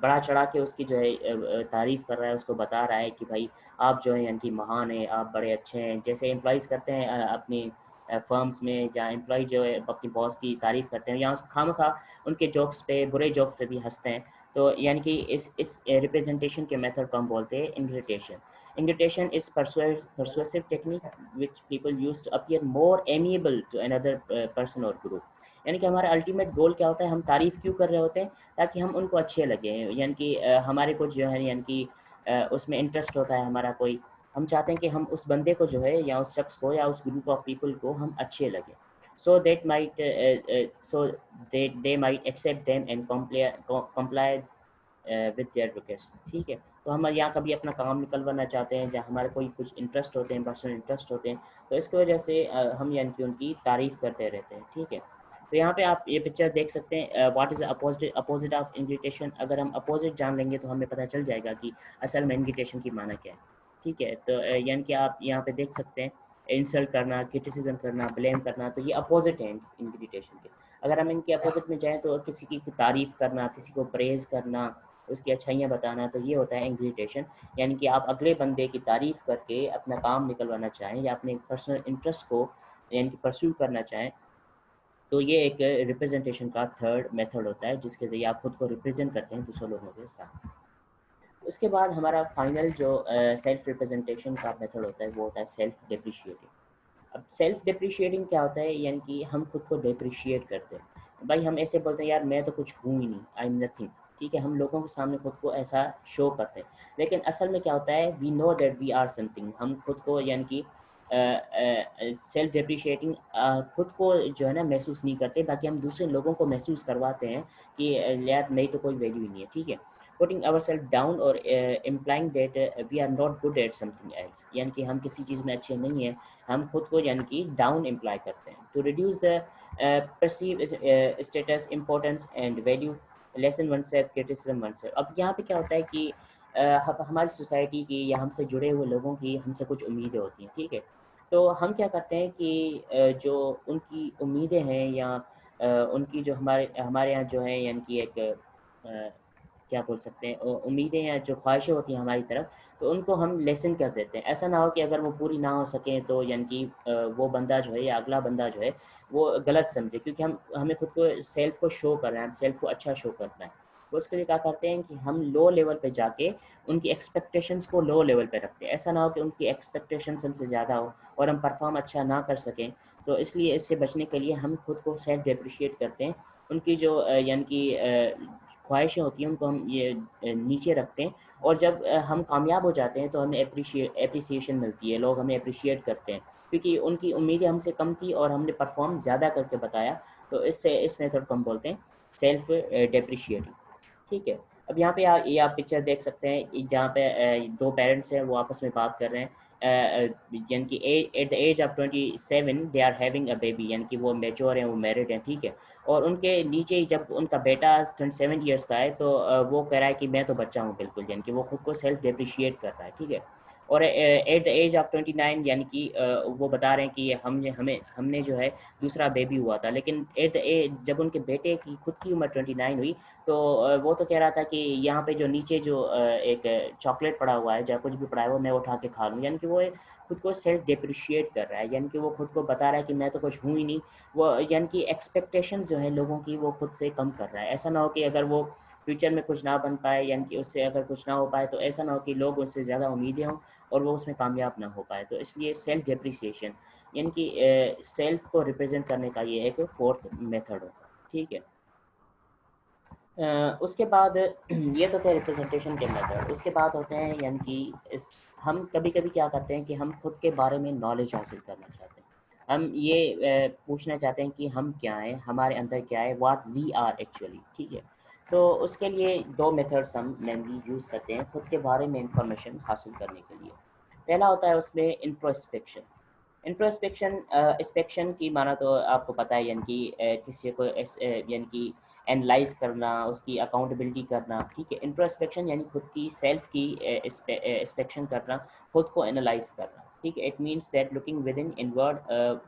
बड़ा चढ़ा के उसकी जो है तारीफ़ कर रहा है, उसको बता रहा है कि भाई आप जो है यानी कि महान हैं, आप बड़े अच्छे हैं, जैसे एम्प्लॉइज़ करते हैं अपनी फर्म्स में, जहाँ एम्प्लॉय जो है अपनी बॉस की तारीफ़ करते हैं, यहाँ खामखा उनके जोक्स पे, बुरे जोक्स पे भी हंसते हैं। तो यानी कि इस रिप्रेजेंटेशन के मेथड को हम बोलते हैं invitation. Invitation is persuasive technique which people use to appear more amiable to another person or group। यानी कि हमारा अल्टीमेट गोल क्या होता है, हम तारीफ़ क्यों कर रहे होते हैं, ताकि हम उनको अच्छे लगे, यानी कि हमारे कुछ जो है यानी कि उसमें इंटरेस्ट होता है हमारा कोई, हम चाहते हैं कि हम उस बंदे को जो है या उस शख्स को या उस ग्रुप ऑफ पीपल को हम अच्छे लगे, so that might so they might accept them and comply with their request, ठीक है। तो हम यहाँ कभी अपना काम निकलवाना चाहते हैं, जहाँ हमारे कोई कुछ इंटरेस्ट होते हैं, पर्सनल इंटरेस्ट होते हैं, तो इसकी वजह से हम यानी कि उनकी तारीफ़ करते रहते हैं, ठीक है। तो यहाँ पे आप ये पिक्चर देख सकते हैं, what is opposite of invitation. अगर हम अपोजिट जान लेंगे तो हमें पता चल जाएगा कि असल में इन्विटेशन की माना क्या है, ठीक है। तो यानी कि आप यहाँ पे देख सकते हैं, इंसल्ट करना, क्रिटिसिज्म करना, ब्लेम करना, तो ये अपोजिट है इन्विटेशन के। अगर हम इनके अपोजिट में जाएँ तो किसी की तारीफ़ करना, किसी को प्रेज़ करना, उसकी अच्छाइयाँ बताना, तो ये होता है इंग्लिटेशन। यानी कि आप अगले बंदे की तारीफ़ करके अपना काम निकलवाना चाहें या अपने पर्सनल इंटरेस्ट को यानी कि परस्यू करना चाहें, तो ये एक रिप्रेजेंटेशन का थर्ड मेथड होता है जिसके ज़रिए आप खुद को रिप्रेजेंट करते हैं दूसरे लोगों के साथ। उसके बाद हमारा फाइनल जो सेल्फ रिप्रेजेंटेशन का मेथड होता है वो होता है सेल्फ डिप्रिशिएटिंग। अब सेल्फ डिप्रिशिएटिंग क्या होता है, यानी कि हम खुद को डिप्रिशिएट करते हैं। भाई हम ऐसे बोलते हैं यार मैं तो कुछ हूँ ही नहीं, आई एम नथिंग, ठीक है, हम लोगों के सामने खुद को ऐसा शो करते हैं। लेकिन असल में क्या होता है, we know that we are something. हम खुद को यानी कि सेल्फ डिप्रिशिएटिंग खुद को जो है ना महसूस नहीं करते, बाकी हम दूसरे लोगों को महसूस करवाते हैं कि यार मेरी तो कोई वैल्यू ही नहीं है, ठीक है। पुटिंग आवर सेल्फ डाउन और implying that we are not good at something else, यानी कि हम किसी चीज़ में अच्छे नहीं हैं, हम खुद को यानी कि डाउन इम्प्लाई करते हैं। To reduce the perceive status importance and value lessen one self criticism one self. अब यहाँ पे क्या होता है कि हमारी सोसाइटी की या हमसे जुड़े हुए लोगों की हमसे कुछ उम्मीदें होती हैं, ठीक है। तो हम क्या करते हैं कि जो उनकी उम्मीदें हैं या उनकी जो हमारे हमारे यहाँ जो है यानी कि एक क्या बोल सकते हैं उम्मीदें या जो ख्वाहिशें होती हैं हमारी तरफ, तो उनको हम लेसन कर देते हैं। ऐसा ना हो कि अगर वो पूरी ना हो सकें तो यानी कि वो बंदा जो है या अगला बंदा जो है वो गलत समझे, क्योंकि हम हमें खुद को सेल्फ को शो करना है, सेल्फ को अच्छा शो करना है। तो उसके लिए क्या करते हैं कि हम लो लेवल पे जाके उनकी एक्सपेक्टेशंस को लो लेवल पे रखते हैं। ऐसा ना हो कि उनकी एक्सपेक्टेशंस हमसे ज़्यादा हो और हम परफॉर्म अच्छा ना कर सकें। तो इसलिए इससे बचने के लिए हम खुद को सेल्फ डिप्रिशिएट करते हैं। उनकी जो यानी कि ख्वाहिशें होती हैं उनको हम ये नीचे रखते हैं। और जब हम कामयाब हो जाते हैं तो हमें एप्रिसिएशन मिलती है, लोग हमें अप्रिशिएट करते हैं, क्योंकि उनकी उम्मीदें हमसे कम थी और हमने परफॉर्म ज़्यादा करके बताया। तो इससे इस मेथड को हम बोलते हैं सेल्फ डिप्रिशिएटिंग, ठीक है। अब यहाँ पे ये आप पिक्चर देख सकते हैं जहाँ पे दो पेरेंट्स हैं वो आपस में बात कर रहे हैं, यानी कि at the age of 27 they are having a baby, यानी कि वो मेच्योर हैं, वो मैरिड हैं, ठीक है। और उनके नीचे ही जब उनका बेटा 27 ईयर्स का है तो वो कह रहा है कि मैं तो बच्चा हूँ बिल्कुल, यानी कि वो खुद को सेल्फ डिप्रिशिएट कर रहा है, ठीक है। और एट द एज ऑफ 29 यानी कि वो बता रहे हैं कि हमने जो है दूसरा बेबी हुआ था। लेकिन एट द एज जब उनके बेटे की खुद की उम्र 29 हुई तो वो तो कह रहा था कि यहाँ पे जो नीचे जो एक चॉकलेट पड़ा हुआ है या कुछ भी पड़ा है वो मैं उठा के खा लूँ, यानी कि वो खुद को सेल्फ डिप्रिशिएट कर रहा है, यानी कि वो खुद को बता रहा है कि मैं तो कुछ हूँ ही नहीं। वो यानी कि एक्सपेक्टेशंस जो है लोगों की वो खुद से कम कर रहा है। ऐसा ना हो कि अगर वो फ्यूचर में कुछ ना बन पाए, यानी कि उससे अगर कुछ ना हो पाए, तो ऐसा ना हो कि लोग उससे ज़्यादा उम्मीदें हों और वो उसमें कामयाब ना हो पाए। तो इसलिए सेल्फ डिप्रिसिएशन यानी कि सेल्फ को रिप्रेजेंट करने का ये एक फोर्थ मेथड होता है, ठीक है। उसके बाद ये तो थे रिप्रेजेंटेशन के मेथड। उसके बाद होते हैं यानी कि हम कभी कभी क्या करते हैं कि हम खुद के बारे में नॉलेज हासिल करना चाहते हैं। हम ये पूछना चाहते हैं कि हम क्या हैं, हमारे अंदर क्या है, व्हाट वी आर एक्चुअली, ठीक है। तो उसके लिए दो मेथड्स हम मेनली यूज़ करते हैं खुद के बारे में इंफॉर्मेशन हासिल करने के लिए। पहला होता है उसमें इंट्रोस्पेक्शन। इंट्रोस्पेक्शन इंस्पेक्शन की माना तो आपको पता है, यानी कि किसी को यानी कि एनालाइज करना, उसकी अकाउंटेबिलिटी करना, ठीक है। इंट्रोस्पेक्शन यानी खुद की सेल्फ की इंस्पेक्शन करना, खुद को एनालाइज करना, ठीक है। It means that looking with in inward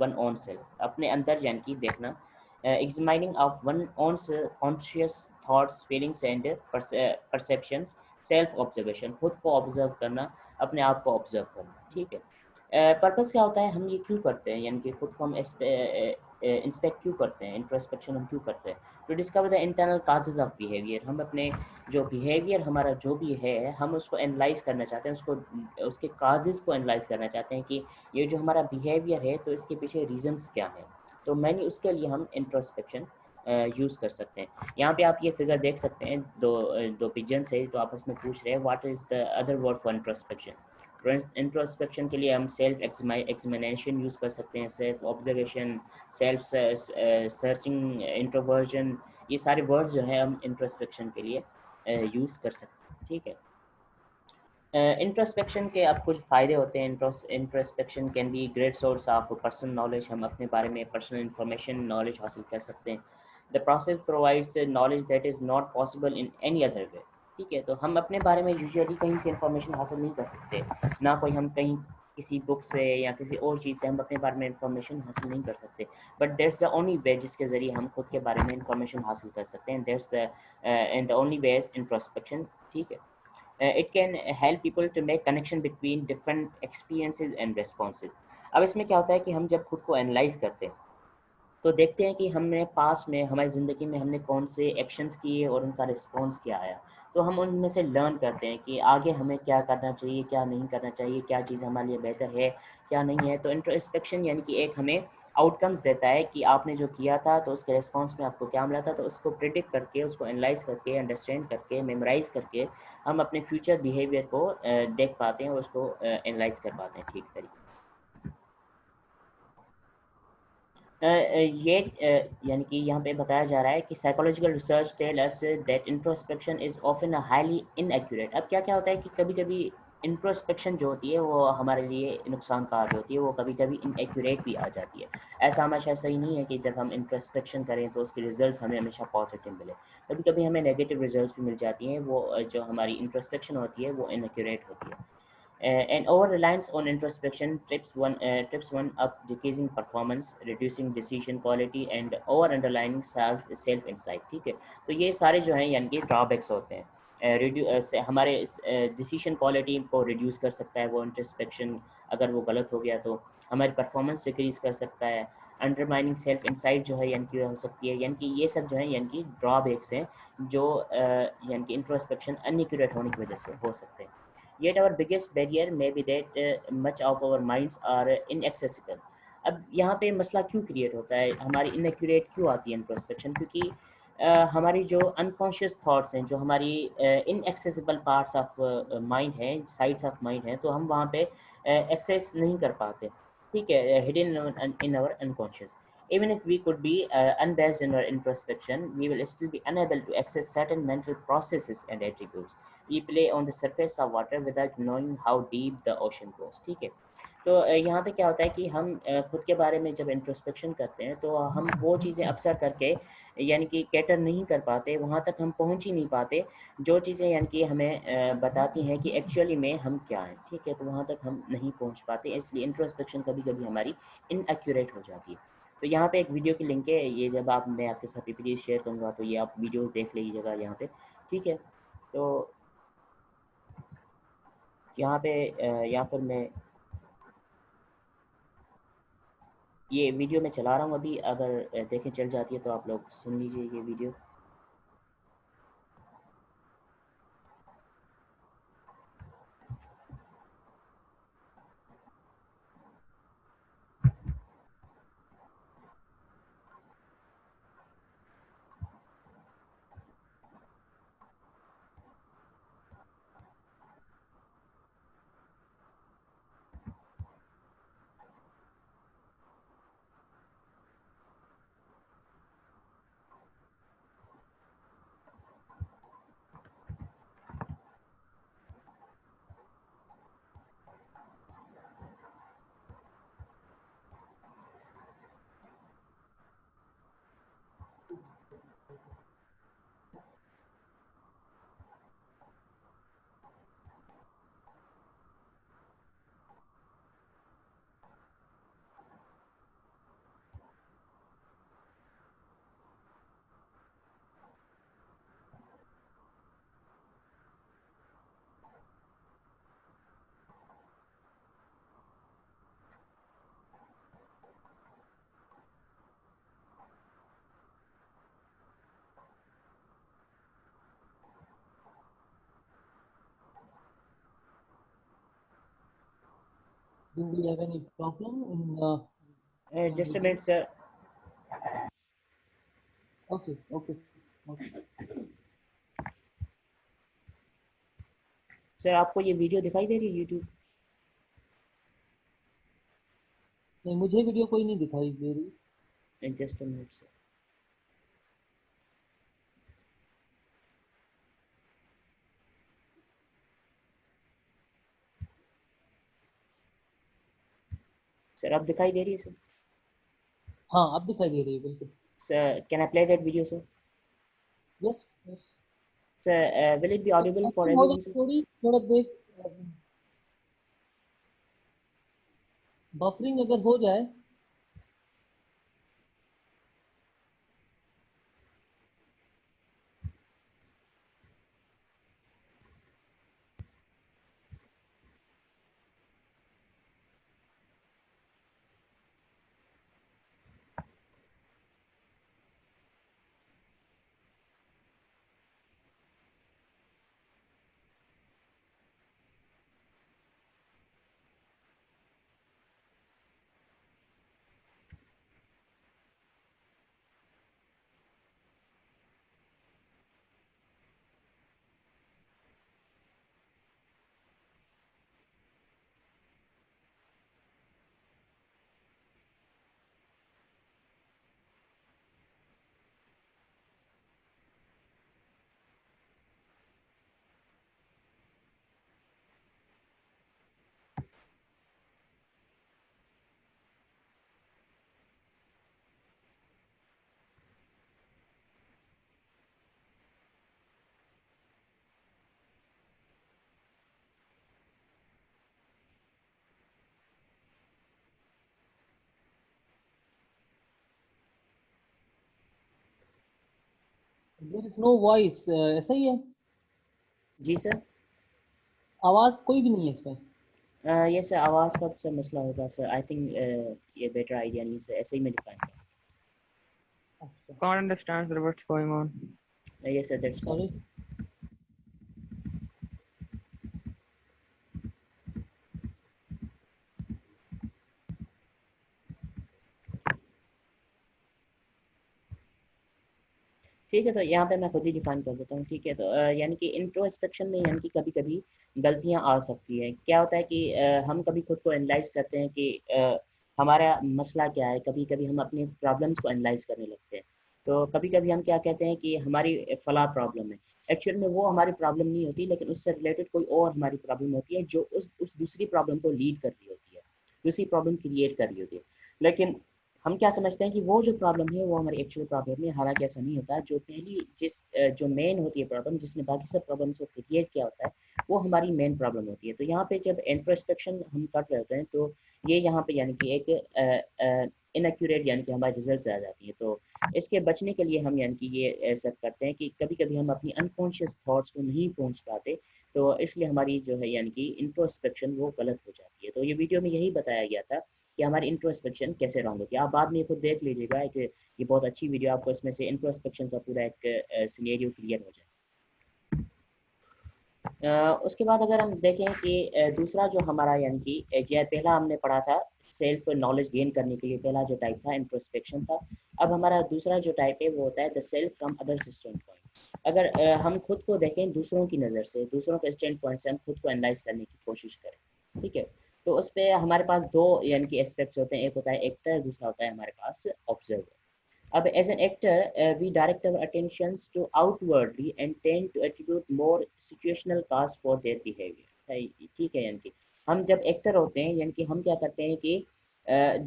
one own self, अपने अंदर यानी कि देखना, examining of one own conscious thoughts feelings and perceptions, self observation, खुद को ऑब्जर्व करना, अपने आप को ऑब्जर्व करना, ठीक है। पर्पस क्या होता है, हम ये क्यों करते हैं, यानी कि खुद को हम इंस्पेक्ट क्यों करते हैं, इंट्रोस्पेक्शन हम क्यों करते हैं। To discover the internal causes of behaviour, हम अपने जो बिहेवियर हमारा जो भी है हम उसको एनालाइज करना चाहते हैं, उसको उसके काजेज को एनालाइज करना चाहते हैं कि ये जो हमारा बिहेवियर है तो इसके पीछे रीजंस क्या है। तो मैंने उसके लिए हम इंट्रोस्पेक्शन यूज़ कर सकते हैं। यहाँ पे आप ये फिगर देख सकते हैं, दो पिजन्स है तो आपस में पूछ रहे हैं what is the other word for introspection. Introspection के लिए हम सेल्फ एग्जामिनेशन यूज़ कर सकते हैं, self observation, self searching, introversion, ये सारे वर्ड्स जो हैं हम इंट्रोस्पेक्शन के लिए यूज़ कर सकते हैं, ठीक है। इंट्रोस्पेक्शन के अब कुछ फ़ायदे होते हैं। Introspection can be great source of personal knowledge, हम अपने बारे में पर्सनल इंफॉर्मेशन नॉलेज हासिल कर सकते हैं। The process provides knowledge that is not possible in any other way, ठीक है। तो हम अपने बारे में यूजुअली कहीं से इंफॉर्मेशन हासिल नहीं कर सकते, ना कोई हम कहीं किसी बुक से या किसी और चीज़ से हम अपने बारे में इंफॉर्मेशन हासिल नहीं कर सकते, but that's the only way जिसके ज़रिए हम खुद के बारे में इंफॉर्मेशन हासिल कर सकते हैं, that's the end the only way is introspection, ठीक है। It can help people to make connection between different experiences and responses. अब इसमें क्या होता है कि हम जब खुद को एनालाइज करते हैं तो देखते हैं कि हमने पास में हमारी ज़िंदगी में हमने कौन से एक्शंस किए और उनका रिस्पॉन्स क्या आया। तो हम उनमें से लर्न करते हैं कि आगे हमें क्या करना चाहिए, क्या नहीं करना चाहिए, क्या चीज़ हमारे लिए बेहतर है, क्या नहीं है। तो इंट्रोस्पेक्शन यानी कि एक हमें आउटकम्स देता है कि आपने जो किया था तो उसके रिस्पॉन्स में आपको क्या मिला था, तो उसको प्रिडिक्ट करके, उसको एनालाइज करके, अंडरस्टैंड करके, मेमोराइज करके हम अपने फ्यूचर बिहेवियर को देख पाते हैं और उसको एनालाइज कर पाते हैं ठीक तरीके। ये यानी कि यहाँ पे बताया जा रहा है कि psychological research tell us that introspection is often highly inaccurate. अब क्या क्या होता है कि कभी कभी इंट्रोस्पेक्शन जो होती है वो हमारे लिए नुकसान कारक होती है, वो कभी कभी इनएक्यूरेट भी आ जाती है। ऐसा हमेशा सही नहीं है कि जब हम इंट्रोस्पेक्शन करें तो उसके रिजल्ट्स हमें हमेशा पॉजिटिव मिले। कभी कभी हमें नेगेटिव रिजल्ट्स भी मिल जाती हैं, वो जो हमारी इंट्रोस्पेक्शन होती है वो इनएक्यूरेट होती है। And over-reliance on introspection trips one up, decreasing performance, reducing decision quality, and over-underlining self insight, ठीक है। तो ये सारे जो हैं यानी कि ड्रॉबैक्स होते हैं। हमारे डिसीजन क्वालिटी को रिड्यूस कर सकता है वो इंट्रोस्पेक्शन, अगर वो गलत हो गया तो हमारी परफॉर्मेंस डिक्रीज कर सकता है। अंडरमाइनिंग सेल्फ इंसाइट जो है यानी कि हो सकती है, यानी कि ये सब जो है यानी कि ड्रॉबैक्स हैं जो यानी कि इंट्रोस्पेक्शन अनएक्यूरेट होने की वजह से हो सकते हैं। Yet our biggest barrier may be that much of our minds are inaccessible. अब यहाँ पे मसला क्यों क्रिएट होता है, हमारी इनएक्यूरेट क्यों आती है इंट्रोस्पेक्शन, क्योंकि हमारी जो अनकॉन्शियस थॉट्स हैं, जो हमारी इनएक्सेसिबल पार्ट्स ऑफ माइंड हैं, साइड्स ऑफ माइंड हैं, तो हम वहाँ पे एक्सेस नहीं कर पाते, ठीक है, hidden in our unconscious. Even if we could be unbiased in our introspection, we will still be unable to access certain mental processes and attributes we play on the surface of water without knowing how deep the ocean goes, ठीक है। तो यहाँ पे क्या होता है कि हम खुद के बारे में जब इंट्रोस्पेक्शन करते हैं तो हम वो चीज़ें अक्सर करके यानी कि कैटर नहीं कर पाते, वहाँ तक हम पहुँच ही नहीं पाते जो चीज़ें यानी कि हमें बताती हैं कि एक्चुअली में हम क्या हैं, ठीक है। तो वहाँ तक हम नहीं पहुँच पाते, इसलिए इंट्रोस्पेक्शन कभी कभी हमारी इनएक्यूरेट हो जाती है। तो यहाँ पे एक वीडियो की लिंक है, ये जब आप मैं आपके साथ पीपीटी शेयर करूँगा तो ये आप वीडियोस देख लीजिएगा यहाँ पे, ठीक है। तो यहाँ पे या फिर मैं ये वीडियो मैं चला रहा हूँ अभी, अगर देखें चल जाती है तो आप लोग सुन लीजिए ये video. Do we have any problem in just a video? Minute sir. Okay, okay, okay. Sir आपको ये वीडियो दिखाई दे रही है यूट्यूब? नहीं, मुझे वीडियो कोई नहीं दिखाई दे रही। Just a minute sir. Sir आप दिखाई दे रही है सर? हाँ, अब दिखाई दे रही है बिल्कुल। Sir can I play that video sir? Yes yes. Sir will it be audible for acting हो एवरीवन जाए सर? थोड़ी, थोड़ा देख। बफरिंग अगर हो जाए देयर इज नो वॉइस, ऐसा ही है, जी सर। आवाज़ कोई भी नहीं है इसमें। ये सर आवाज़ का तो सर मसला होगा सर, आई थिंक ये बेटर आइडिया नहीं सर, ऐसे ही मैं डिफाइन अच्छा। Can't understand sir, what's going on. करूँ। ये सर दैट्स सॉरी। ठीक है। तो यहाँ पे मैं खुद ही डिफाइन कर देता हूँ। ठीक है। तो यानी कि इंट्रोस्पेक्शन में यानी कि कभी कभी गलतियाँ आ सकती है। क्या होता है कि हम कभी खुद को एनालाइज करते हैं कि हमारा मसला क्या है। कभी कभी हम अपने प्रॉब्लम्स को एनालाइज करने लगते हैं। तो कभी कभी हम क्या कहते हैं कि हमारी फला प्रॉब्लम है। एक्चुअल में वो हमारी प्रॉब्लम नहीं होती, लेकिन उससे रिलेटेड कोई और हमारी प्रॉब्लम होती है जो उस दूसरी प्रॉब्लम को लीड कर रही होती है, दूसरी प्रॉब्लम क्रिएट कर रही होती है। लेकिन हम क्या समझते हैं कि वो जो प्रॉब्लम है वो हमारी एक्चुअल प्रॉब्लम है। हालांकि ऐसा नहीं होता। जो पहली जो मेन होती है प्रॉब्लम, जिसने बाकी सब प्रॉब्लम्स को क्रिएट किया होता है, वो हमारी मेन प्रॉब्लम होती है। तो यहाँ पे जब इंट्रोस्पेक्शन हम कर रहे होते हैं तो ये यहाँ पे यानी कि एक इनएक्यूरेट यानी कि हमारे रिजल्ट आ जाती है। तो इसके बचने के लिए हम यानी कि ये सब करते हैं कि कभी कभी हम अपनी अनकॉन्शियस थॉट्स को नहीं पहुँच पाते। तो इसलिए हमारी जो है यानी कि इंट्रोस्पेक्शन वो गलत हो जाती है। तो ये वीडियो में यही बताया गया था कि हमारी इंट्रोस्पेक्शन कैसे रॉन्ग होती है। आप बाद में खुद देख लीजिएगा कि ये बहुत अच्छी वीडियो, आपको इसमें से इंट्रोस्पेक्शन का पूरा एक सिनेरियो क्लियर हो जाए। उसके बाद अगर हम देखें कि दूसरा जो हमारा यानी कि यह पहला हमने पढ़ा था सेल्फ नॉलेज गेन करने के लिए, पहला जो टाइप था इंट्रोस्पेक्शन था। अब हमारा दूसरा जो टाइप है वो होता है the self from other stand point. अगर हम खुद को देखें दूसरों की नज़र से, दूसरों के स्टैंड पॉइंट से हम खुद को एनालाइज करने की कोशिश करें। ठीक है। तो उस पर हमारे पास दो यानी कि एस्पेक्ट्स होते हैं। एक होता है एक्टर, दूसरा होता है हमारे पास ऑब्जर्वर। अब as an actor, we direct our attentions to outwardly and tend to attribute more situational cause for their behavior। ठीक है। यानी कि हम जब एक्टर होते हैं यानी कि हम क्या करते हैं कि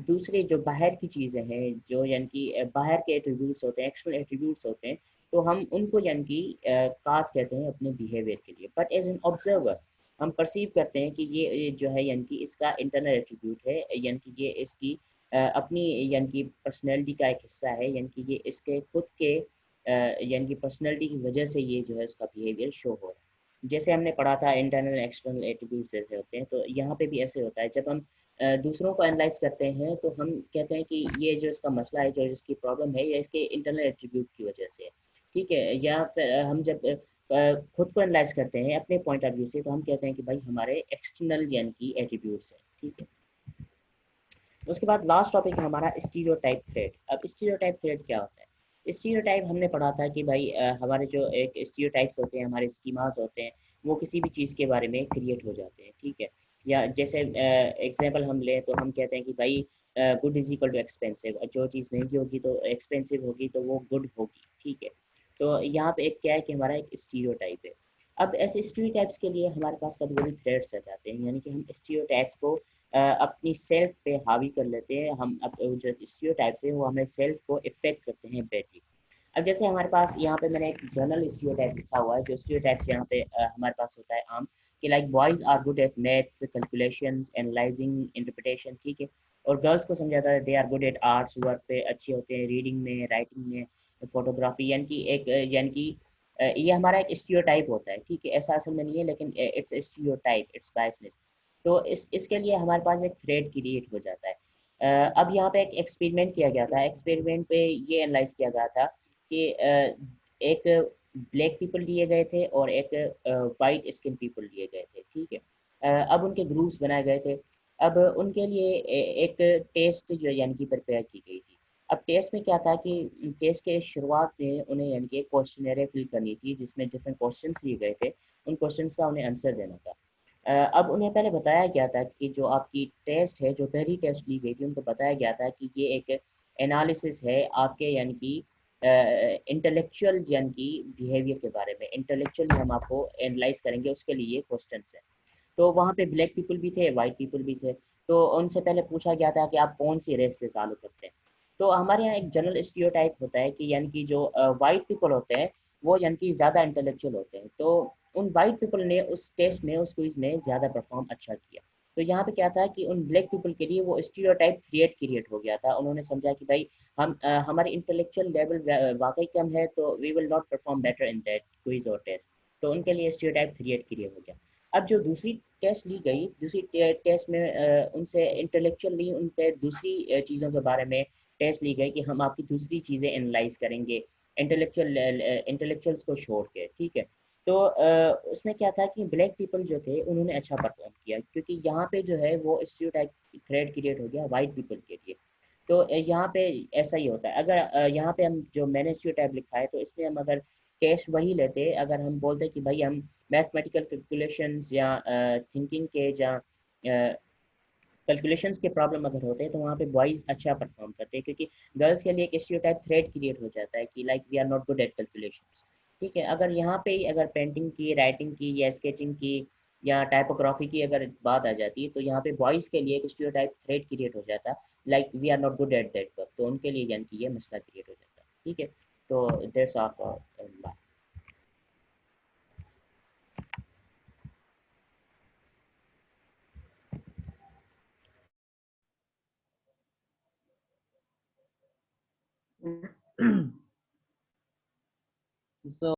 दूसरे जो बाहर की चीज़ें हैं, जो यानी कि बाहर के एट्रीब्यूट्स होते हैं, एक्सटर्नल एट्रीब्यूट्स होते हैं, तो हम उनको यानी कि काज कहते हैं अपने बिहेवियर के लिए। बट एज एन ऑब्जर्वर हम परसीव करते हैं कि ये जो है यानी कि इसका इंटरनल एट्रीब्यूट है, यानी कि ये इसकी अपनी यानी कि पर्सनैलिटी का एक हिस्सा है, यानी कि ये इसके खुद के यानी कि पर्सनैलिटी की वजह से ये जो है उसका बिहेवियर शो हो रहा है। जैसे हमने पढ़ा था इंटरनल एक्सटर्नल एट्रीब्यूट्स जैसे होते हैं, तो यहाँ पे भी ऐसे होता है। जब हम दूसरों को एनालाइज करते हैं तो हम कहते हैं कि ये जो इसका मसला है, जो इसकी प्रॉब्लम है, ये इसके इंटरनल एट्रीब्यूट की वजह से है। ठीक है। या फिर हम जब खुद को एनालाइज करते हैं अपने पॉइंट ऑफ व्यू से, तो हम कहते हैं कि भाई हमारे एक्सटर्नल यानी कि एट्रीब्यूट्स हैं। ठीक है। उसके बाद लास्ट टॉपिक है हमारा स्टीरियोटाइप थ्रेड। अब स्टीरियोटाइप थ्रेड क्या होता है? स्टीरियोटाइप हमने पढ़ा था कि भाई हमारे जो एक स्टीरियोटाइप्स होते हैं, हमारे स्कीमास होते हैं, वो किसी भी चीज़ के बारे में क्रिएट हो जाते हैं। ठीक है। या जैसे एग्जांपल हम लें तो हम कहते हैं कि भाई good is equal too expensive. जो चीज़ महंगी होगी तो एक्सपेंसिव होगी तो वो गुड होगी। ठीक है। तो यहाँ पे एक क्या है कि हमारा एक स्टीरियोटाइप है। अब ऐसे स्टीरियोटाइप्स के लिए हमारे पास कभी कभी थ्रेड्स आ जाते हैं, यानी कि हम स्टीरियोटाइप्स को अपनी सेल्फ पे हावी कर लेते हैं। हम जो स्टीरियोटाइप्स है वो हमें सेल्फ को इफेक्ट करते हैं बैटली। अब जैसे हमारे पास यहाँ पे मैंने एक जनरल स्टीरियोटाइप लिखा हुआ है। जो स्टीरियोटाइप्स यहाँ पे हमारे पास होता है आम, कि like boys are good at maths, calculations, analysing, interpretation, ठीक है। और गर्ल्स को समझाता है they are good at arts, work पे अच्छे होते हैं, रीडिंग में, राइटिंग में, फोटोग्राफी, यानी कि एक यानी कि ये हमारा एक स्टीरियोटाइप होता है, ठीक है। ऐसा असल में नहीं है, लेकिन इट्स स्टीरियोटाइप, इट्स बायसनेस। तो इसके लिए हमारे पास एक थ्रेड क्रिएट हो जाता है। अब यहाँ पे एक एक्सपेरिमेंट किया गया था। एक्सपेरिमेंट पे ये एनालाइज किया गया था कि एक ब्लैक पीपल लिए गए थे और एक वाइट स्किन पीपल लिए गए थे, ठीक है। अब उनके ग्रुप्स बनाए गए थे। अब उनके लिए एक टेस्ट जो यानी कि प्रिपेयर की गई थी। अब टेस्ट में क्या था कि टेस्ट के शुरुआत में उन्हें यानी कि एक क्वेश्चनरी फिल करनी थी जिसमें डिफरेंट क्वेश्चंस दिए गए थे। उन क्वेश्चंस का उन्हें आंसर देना था। अब उन्हें पहले बताया गया था कि जो आपकी टेस्ट है, जो पहली टेस्ट ली गई थी, उनको बताया गया था कि ये एक एनालिसिस है आपके यानी कि इंटेलेक्चुअल यानी कि बिहेवियर के बारे में। इंटेलेक्चुअली हम आपको एनालाइज करेंगे, उसके लिए क्वेश्चन है। तो वहाँ पे ब्लैक पीपल भी थे, वाइट पीपल भी थे। तो उनसे पहले पूछा गया था कि आप कौन सी रेस से ताल्लुक़ रखते हैं। तो हमारे यहाँ एक जनरल स्टीरियोटाइप होता है कि यानी कि जो वाइट पीपल होते हैं वो यानी कि ज़्यादा इंटेलेक्चुअल होते हैं। तो उन वाइट पीपल ने उस टेस्ट में, उस क्विज में ज़्यादा परफॉर्म अच्छा किया। तो यहाँ पे क्या था कि उन ब्लैक पीपल के लिए वो स्टीरियोटाइप क्रिएट हो गया था। उन्होंने समझा कि भाई हमारी इंटेलेक्चुअल लेवल वाकई कम है, तो we will not perform better in that quiz और टेस्ट। तो उनके लिए स्टीरियोटाइप क्रिएट हो गया। अब जो दूसरी टेस्ट ली गई, दूसरी टेस्ट में उनसे इंटेलेक्चुअल नहीं, उन पे दूसरी चीज़ों के बारे में टेस्ट ली गई कि हम आपकी दूसरी चीज़ें एनालाइज करेंगे, इंटेलेक्चुअल्स को छोड़ के, ठीक है। तो उसमें क्या था कि ब्लैक पीपल जो थे उन्होंने अच्छा परफॉर्म किया, क्योंकि यहाँ पे जो है वो स्टीरियोटाइप थ्रेड क्रिएट हो गया वाइट पीपल के लिए। तो यहाँ पे ऐसा ही होता है। अगर यहाँ पे हम जो मैंने स्टीरियोटाइप लिखा है, तो इसमें हम अगर टेस्ट वही लेते, अगर हम बोलते कि भाई हम मैथमेटिकल कैलकुलेशंस या थिंकिंग के या कैलकुलेशंस के प्रॉब्लम अगर होते हैं, तो वहाँ पे बॉयज़ अच्छा परफॉर्म करते हैं, क्योंकि गर्ल्स के लिए एक स्टीरियोटाइप थ्रेड क्रिएट हो जाता है कि like we are not good at calculations, ठीक है। अगर यहाँ पे अगर पेंटिंग की, राइटिंग की या स्केचिंग की या टाइपोग्राफी की अगर बात आ जाती है, तो यहाँ पे बॉयज़ के लिए एक स्टीरियोटाइप थ्रेड क्रिएट हो जाता है, like we are not good at that work. तो उनके लिए यानी कि ये मसला क्रिएट हो जाता है, ठीक है। तो दैट्स ऑल फॉर So